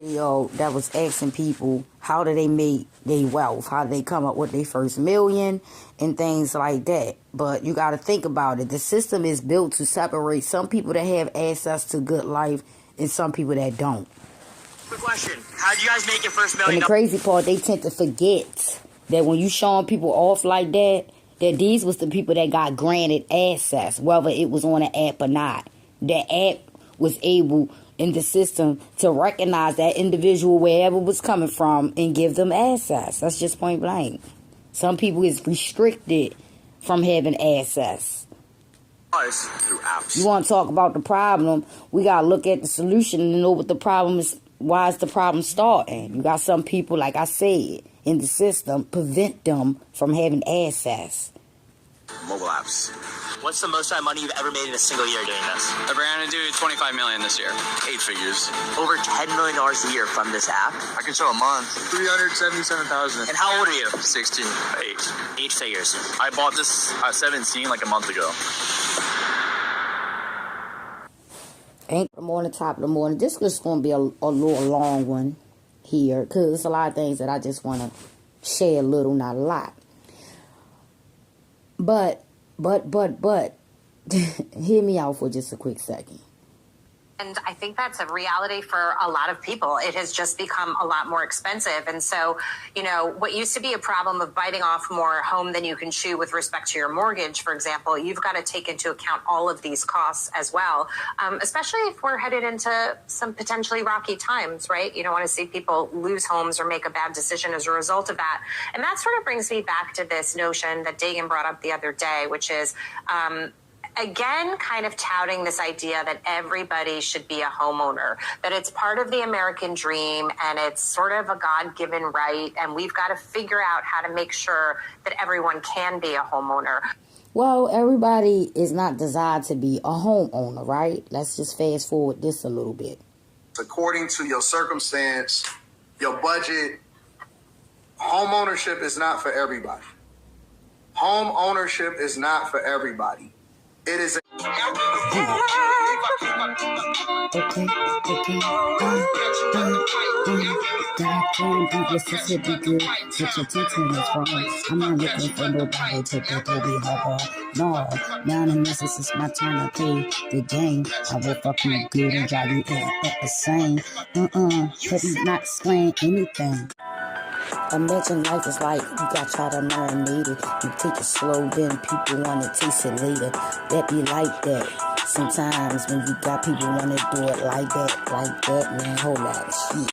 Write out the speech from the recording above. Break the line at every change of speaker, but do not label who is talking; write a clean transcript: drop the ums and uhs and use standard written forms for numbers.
Video that was asking people how do they make their wealth, how do they come up with their first million and things like that. But you got to think about it. The system is built to separate some people that have access to good life and some people that don't.
Quick question. How did you guys make your first million?
And the crazy part, they tend to forget that when you showing people off like that, that these was the people that got granted access, whether it was on an app or not. The app was able in the system to recognize that individual wherever it was coming from and give them access. That's just point blank. Some people is restricted from having access.
Through apps.
You want to talk about the problem, we got to look at the solution and know what the problem is. Why is the problem starting? You got some people, like I said, in the system, prevent them from having access.
Mobile apps. What's the most amount of money you've ever made in a single year doing this?
I ran into $25 million this year. 8 figures.
Over $10 million a year from this app.
I can show a month. 377,000.
And how old are you?
16. 8.
8 figures.
I bought this at 17 like a month ago.
Ain't the morning, top of the morning. This is going to be a little long one here because there's a lot of things that I just want to share a little, not a lot. But, hear me out for just a quick second.
And I think that's a reality for a lot of people. It has just become a lot more expensive. And so, you know, what used to be a problem of biting off more home than you can chew with respect to your mortgage, for example, you've got to take into account all of these costs as well, especially if we're headed into some potentially rocky times, right? You don't want to see people lose homes or make a bad decision as a result of that. And that sort of brings me back to this notion that Dagan brought up the other day, which is, again, kind of touting this idea that everybody should be a homeowner, that it's part of the American dream and it's sort of a God-given right. And we've got to figure out how to make sure that everyone can be a homeowner.
Well, everybody is not designed to be a homeowner, right? Let's just fast forward this a little bit.
According to your circumstance, your budget, home ownership is not for everybody. Home ownership is not for everybody. It is
Mississippi good, but your teaching is wrong. I'm not looking for nobody to get to be hard. No, now in this is my turn to play the game. I will fuck you good and drive you insane. But he's not explain anything. Imagine life is like you got try to marinate it. You take it slow, then people want to taste it later. That be like that. Sometimes when you got people want to do it like that, man, whole lot of shit.